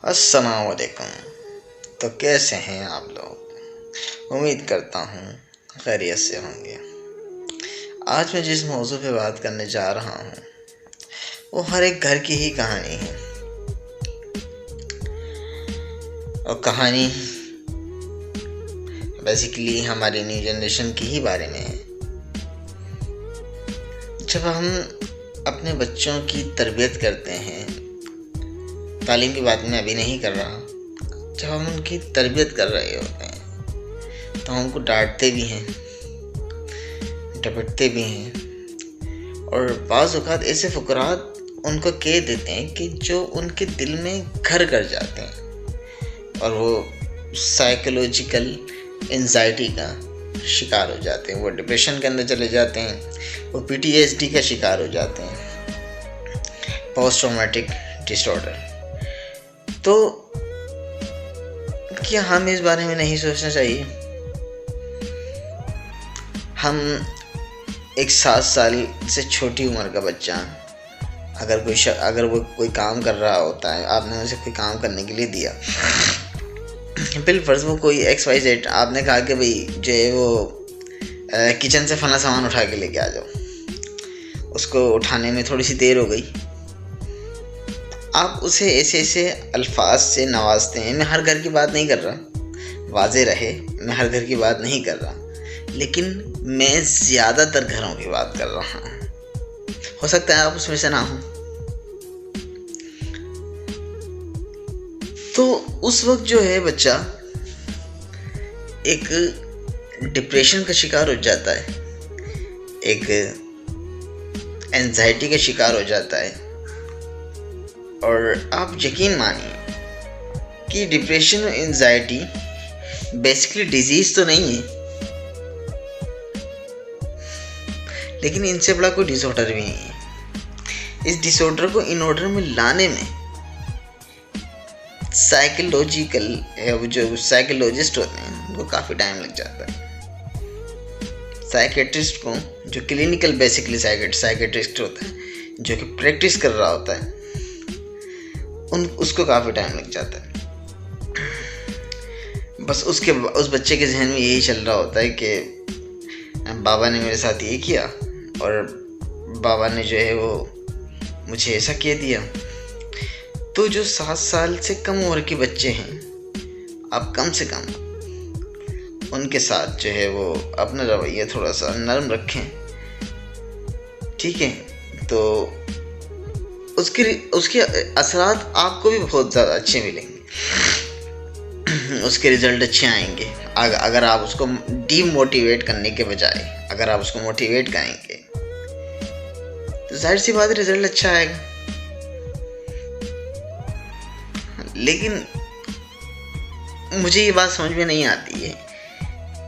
अस्सलाम वालेकुम। तो कैसे हैं आप लोग? उम्मीद करता हूँ खैरियत से होंगे। आज मैं जिस मौजू पे बात करने जा रहा हूँ वो हर एक घर की ही कहानी है, और कहानी बेसिकली हमारी न्यू जनरेशन की ही बारे में है। जब हम अपने बच्चों की तरबियत करते हैं, तालीम की बात मैं अभी नहीं कर रहा, जब हम उनकी तरबियत कर रहे होते हैं तो हम उनको डांटते भी हैं, डपटते भी हैं, और बाज़ औक़ात ऐसे फुकरात उनको कह देते हैं कि जो उनके दिल में घर कर जाते हैं और वो साइकोलॉजिकल एंजाइटी का शिकार हो जाते हैं, वो डिप्रेशन के अंदर चले जाते हैं, वो PTSD का शिकार हो जाते हैं, पोस्ट ट्रॉमेटिक डिसऑर्डर। तो क्या हमें इस बारे में नहीं सोचना चाहिए? हम एक 7 साल से छोटी उम्र का बच्चा अगर वो कोई काम कर रहा होता है, आपने उसे कोई काम करने के लिए दिया, बिलफर्ज वो कोई XYZ, आपने कहा कि भाई जो है वो किचन से फला सामान उठा के लेके आ जाओ। उसको उठाने में थोड़ी सी देर हो गई, आप उसे ऐसे अल्फाज से नवाजते हैं। मैं हर घर की बात नहीं कर रहा, वाज़े रहे, मैं हर घर की बात नहीं कर रहा, लेकिन मैं ज़्यादातर घरों की बात कर रहा हूँ। हो सकता है आप उसमें से ना हो। तो उस वक्त जो है बच्चा एक डिप्रेशन का शिकार हो जाता है, एक एंजाइटी का शिकार हो जाता है। और आप यकीन मानिए कि डिप्रेशन और एंजाइटी बेसिकली डिजीज़ तो नहीं है, लेकिन इनसे बड़ा कोई डिसऑर्डर भी नहीं है। इस डिसऑर्डर को इन ऑर्डर में लाने में जो साइकोलॉजिस्ट होते हैं उनको काफ़ी टाइम लग जाता है। साइकेट्रिस्ट को, जो क्लिनिकल बेसिकली साइकेट्रिस्ट होता है, जो कि प्रैक्टिस कर रहा होता है, उसको काफ़ी टाइम लग जाता है। बस उस बच्चे के जहन में यही चल रहा होता है कि बाबा ने मेरे साथ ये किया और बाबा ने जो है वो मुझे ऐसा कह दिया। तो जो 7 साल से कम उम्र के बच्चे हैं, आप कम से कम उनके साथ जो है वो अपना रवैया थोड़ा सा नरम रखें, ठीक है? तो उसके असरात आपको भी बहुत ज़्यादा अच्छे मिलेंगे, उसके रिज़ल्ट अच्छे आएंगे। अगर आप उसको डीमोटिवेट करने के बजाय अगर आप उसको मोटिवेट करेंगे तो जाहिर सी बात है रिज़ल्ट अच्छा आएगा। लेकिन मुझे ये बात समझ में नहीं आती है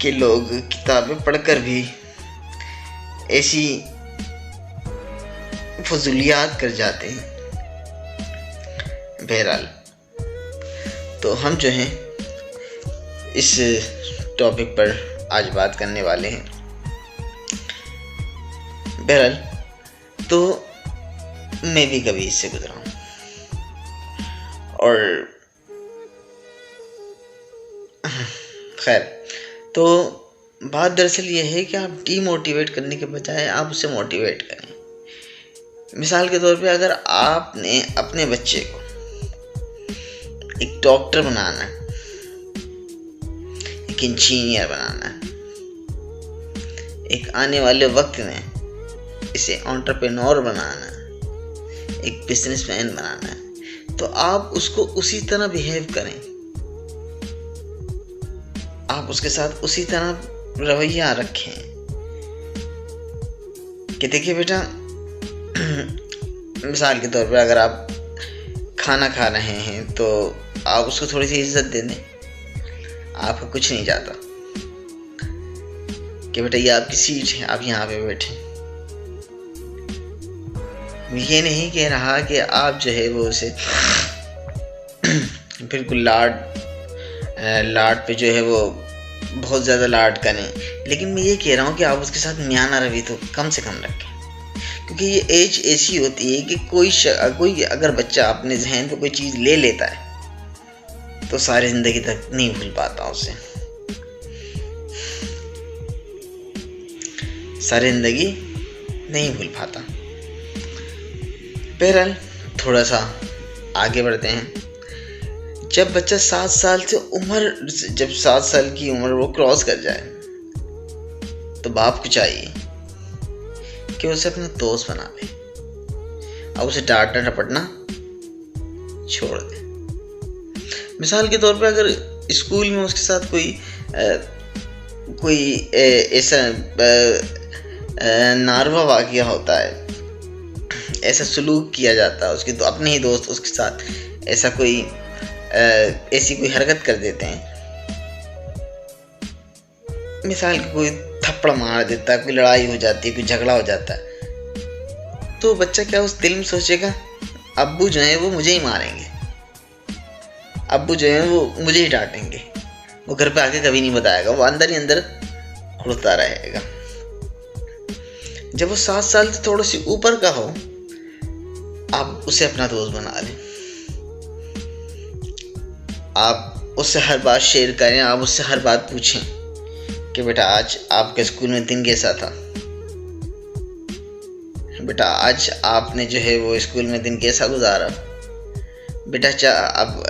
कि लोग किताबें पढ़कर भी ऐसी फजूलियात कर जाते हैं। बहरहाल, तो हम जो हैं इस टॉपिक पर आज बात करने वाले हैं। बहरहाल, तो मैं भी कभी इससे गुजरा हूँ, और खैर, तो बात दरअसल ये है कि आप डीमोटिवेट करने के बजाय आप उसे मोटिवेट करें। मिसाल के तौर पे, अगर आपने अपने बच्चे को एक डॉक्टर बनाना है, एक इंजीनियर बनाना है, एक आने वाले वक्त में इसे एंटरप्रेन्योर बनाना है, एक बिजनेसमैन बनाना है, तो आप उसको उसी तरह बिहेव करें, आप उसके साथ उसी तरह रवैया रखें कि देखिए बेटा, मिसाल के तौर पर अगर आप खाना खा रहे हैं तो आप उसको थोड़ी सी इज्जत दे दें, आपका कुछ नहीं जाता कि बेटा ये आपकी सीट है, आप यहाँ पे बैठे। ये नहीं कह रहा कि आप जो है वो उसे बिल्कुल लाड पे जो है वो बहुत ज़्यादा लाड करें, लेकिन मैं ये कह रहा हूँ कि आप उसके साथ मियाना रवि तो कम से कम रखें। क्योंकि ये एज ऐसी होती है कि कोई अगर बच्चा अपने जहन पे कोई चीज़ ले लेता है तो सारी ज़िंदगी तक नहीं भूल पाता उसे, सारी ज़िंदगी नहीं भूल पाता। बहरहाल थोड़ा सा आगे बढ़ते हैं। जब बच्चा 7 साल से जब 7 साल की उम्र वो क्रॉस कर जाए तो बाप को चाहिए कि उसे अपना दोस्त बना ले, अब उसे डांटना डपटना छोड़ दे। मिसाल के तौर पे अगर स्कूल में उसके साथ कोई ऐसा नारवा वाक़या होता है, ऐसा सलूक किया जाता है उसके तो अपने ही दोस्त उसके साथ ऐसी कोई हरकत कर देते हैं, मिसाल के कोई थप्पड़ मार देता है, कोई लड़ाई हो जाती है, कोई झगड़ा हो जाता है, तो बच्चा क्या उस दिल में सोचेगा अब्बू जो है वो मुझे ही मारेंगे, अब्बू जो है वो मुझे ही डांटेंगे। वो घर पे आके कभी नहीं बताएगा, वो अंदर ही अंदर घुटता रहेगा। जब वो 7 साल से थोड़ा सी ऊपर का हो, आप उसे अपना दोस्त बना लें, आप उससे हर बात शेयर करें, आप उससे हर बात पूछें कि बेटा आज आपके स्कूल में दिन कैसा था, बेटा आज आपने जो है वो स्कूल में दिन कैसा गुजारा, बेटा आप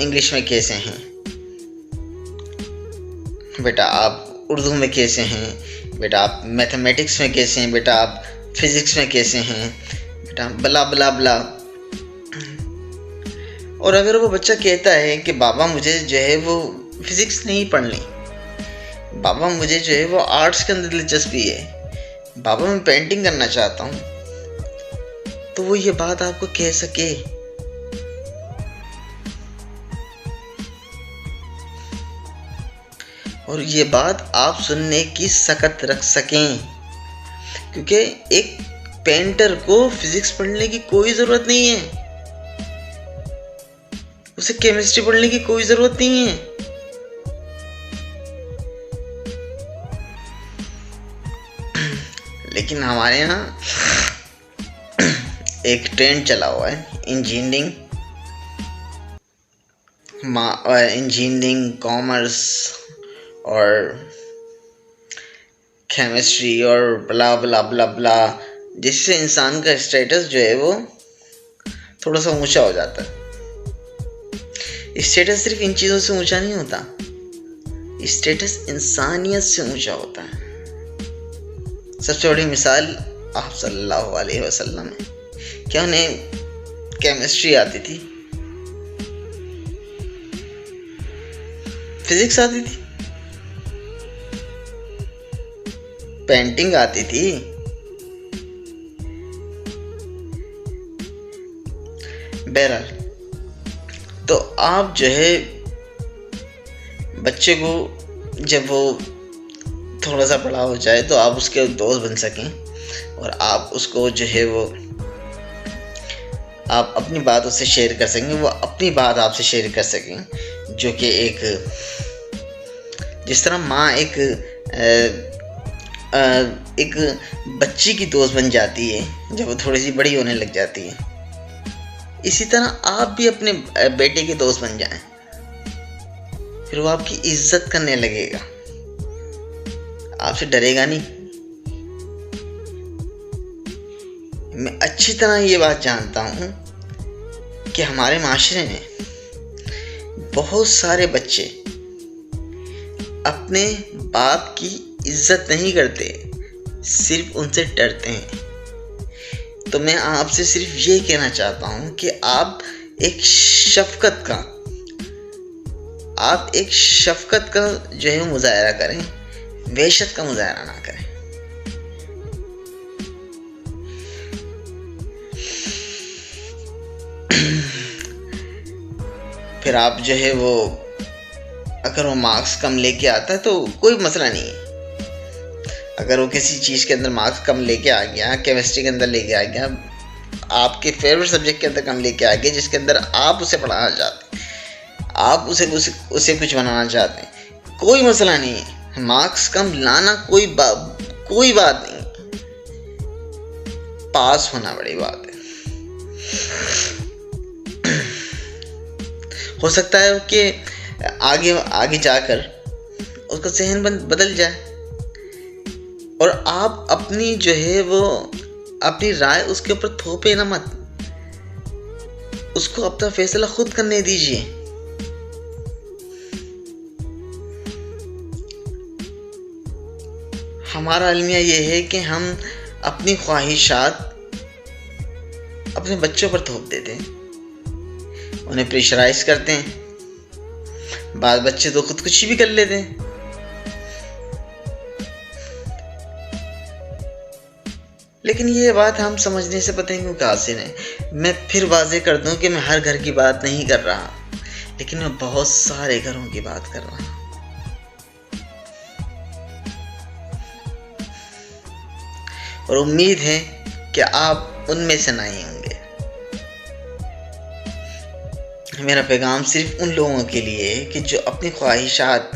इंग्लिश में कैसे हैं, बेटा आप उर्दू में कैसे हैं, बेटा आप मैथमेटिक्स में कैसे हैं, बेटा आप फिज़िक्स में कैसे हैं, बेटा बला बला बला। और अगर वो बच्चा कहता है कि बाबा मुझे जो है वो फिज़िक्स नहीं पढ़नी, बाबा मुझे जो है वो आर्ट्स के अंदर दिलचस्पी है, बाबा मैं पेंटिंग करना चाहता हूँ, तो वो ये बात आपको कह सके। और ये बात आप सुनने की सकत रख सकें, क्योंकि एक पेंटर को फिजिक्स पढ़ने की कोई ज़रूरत नहीं है, उसे केमिस्ट्री पढ़ने की कोई ज़रूरत नहीं है। लेकिन हमारे यहाँ एक ट्रेंड चला हुआ है इंजीनियरिंग, कॉमर्स और केमिस्ट्री और ब्ला ब्ला ब्ला ब्ला, जिससे इंसान का स्टेटस जो है वो थोड़ा सा ऊंचा हो जाता है। स्टेटस सिर्फ इन चीज़ों से ऊंचा नहीं होता, स्टेटस इंसानियत से ऊंचा होता है। सबसे बड़ी मिसाल आप सल्लल्लाहु अलैहि वसल्लम है। क्या उन्हें केमिस्ट्री आती थी, फिजिक्स आती थी, पेंटिंग आती थी? बहरहाल तो आप जो है बच्चे को जब वो थोड़ा सा बड़ा हो जाए तो आप उसके दोस्त बन सकें और आप उसको जो है वो आप अपनी बात उससे शेयर कर सकें, वो अपनी बात आपसे शेयर कर सकें, जो कि जिस तरह माँ एक बच्ची की दोस्त बन जाती है जब वो थोड़ी सी बड़ी होने लग जाती है, इसी तरह आप भी अपने बेटे के दोस्त बन जाएं, फिर वो आपकी इज्जत करने लगेगा, आपसे डरेगा नहीं। मैं अच्छी तरह ये बात जानता हूँ कि हमारे माशरे में बहुत सारे बच्चे अपने बाप की इज्जत नहीं करते, सिर्फ उनसे डरते हैं। तो मैं आपसे सिर्फ ये कहना चाहता हूँ कि आप एक शफकत का जो है मुजाहरा करें, वहशत का मुजाहरा ना करें। फिर आप जो है वो अगर वो मार्क्स कम लेके आता है तो कोई मसला नहीं है। अगर वो किसी चीज़ के अंदर मार्क्स कम लेके आ गया, केमिस्ट्री के अंदर लेके आ गया, आपके फेवरेट सब्जेक्ट के अंदर कम लेके आ गया, जिसके अंदर आप उसे पढ़ाना चाहते हैं, आप उसे कुछ बनाना चाहते हैं, कोई मसला नहीं है। मार्क्स कम लाना कोई बात नहीं, पास होना बड़ी बात है। हो सकता है कि आगे आगे जाकर उसका जहन बदल जाए और आप अपनी जो है वो अपनी राय उसके ऊपर थोपे ना मत, उसको अपना फैसला खुद करने दीजिए। हमारा अलमिया ये है कि हम अपनी ख्वाहिशात अपने बच्चों पर थोप देते हैं, उन्हें प्रेशराइज करते हैं। बाद बच्चे तो खुदकुशी भी कर लेते हैं। लेकिन ये बात हम समझने से पता नहीं क्यों कासिर है। मैं फिर वाज़ेह कर दूं कि मैं हर घर की बात नहीं कर रहा, लेकिन मैं बहुत सारे घरों की बात कर रहा हूँ। और उम्मीद है कि आप उनमें से नहीं होंगे। मेरा पैगाम सिर्फ उन लोगों के लिए है कि जो अपनी ख्वाहिशात,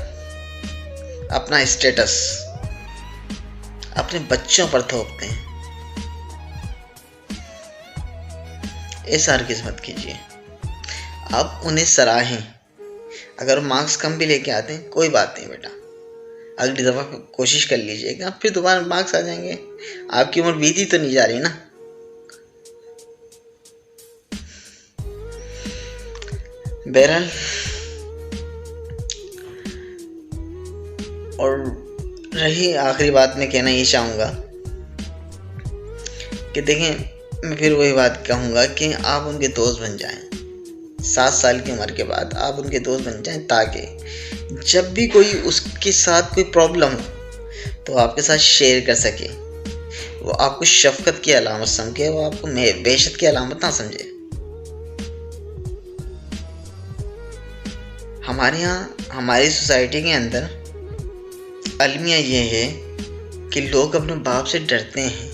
अपना स्टेटस अपने बच्चों पर थोपते हैं। ऐसा हरगिज़ मत कीजिए। आप उन्हें सराहें। अगर मार्क्स कम भी लेके आते हैं कोई बात नहीं बेटा, अगली दफ़ा कोशिश कर लीजिएगा, फिर दोबारा मार्क्स आ जाएंगे। आपकी उम्र बीती तो नहीं जा रही ना। बहरहाल, और रही आखिरी बात, मैं कहना ये चाहूँगा कि देखें, मैं फिर वही बात कहूँगा कि आप उनके दोस्त बन जाएं। 7 साल की उम्र के बाद आप उनके दोस्त बन जाएं, ताकि जब भी कोई उसके साथ कोई प्रॉब्लम हो तो आपके साथ शेयर कर सके। वो आपको शफकत की अलामत समझे, वो आपको बेइज्जत की अलामत ना समझे। हमारे यहाँ, हमारी सोसाइटी के अंदर अलमिया ये है कि लोग अपने बाप से डरते हैं।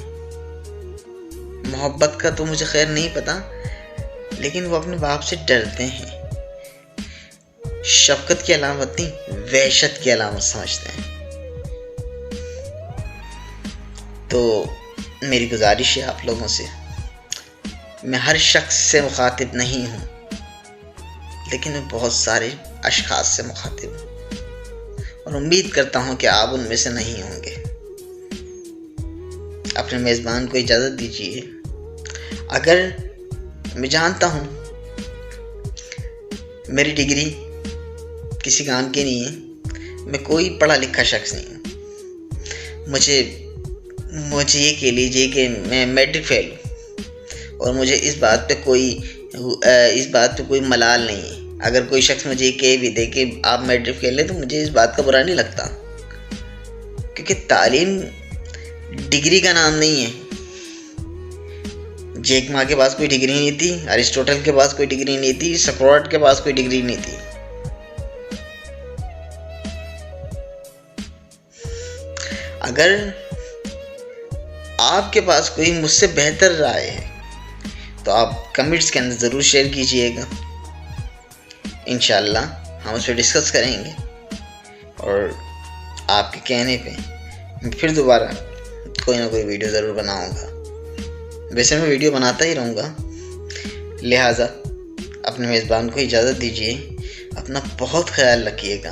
मोहब्बत का तो मुझे खैर नहीं पता, लेकिन वो अपने बाप से डरते हैं। शफकत की अलामत नहीं, वहशत की अलामत समझते हैं। तो मेरी गुजारिश है आप लोगों से, मैं हर शख्स से मुखातिब नहीं हूँ, लेकिन मैं बहुत सारे अशखास से मुखातिब हूँ और उम्मीद करता हूँ कि आप उनमें से नहीं होंगे। अपने मेज़बान को इजाज़त दीजिए। अगर मैं जानता हूँ मेरी डिग्री किसी काम की नहीं है, मैं कोई पढ़ा लिखा शख्स नहीं हूँ, मुझे ये कह लीजिए कि मैं मैट्रिक फेल हूँ और मुझे इस बात पे कोई मलाल नहीं है। अगर कोई शख्स मुझे कह भी दे कि आप मैट्रिक फेल हैं तो मुझे इस बात का बुरा नहीं लगता, क्योंकि तालीम डिग्री का नाम नहीं है। जैक मा के पास कोई डिग्री नहीं थी, अरिस्टोटल के पास कोई डिग्री नहीं थी, सोक्रेटिस के पास कोई डिग्री नहीं थी। अगर आपके पास कोई मुझसे बेहतर राय है तो आप कमेंट्स के अंदर ज़रूर शेयर कीजिएगा। इंशाअल्लाह हम उस पर डिस्कस करेंगे और आपके कहने पे मैं फिर दोबारा कोई ना कोई वीडियो ज़रूर बनाऊंगा। वैसे मैं वीडियो बनाता ही रहूँगा, लिहाजा अपने मेज़बान को इजाज़त दीजिए। अपना बहुत ख्याल रखिएगा।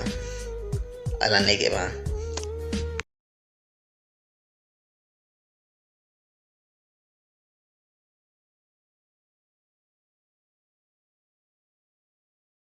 अल्लाह ने के बाद।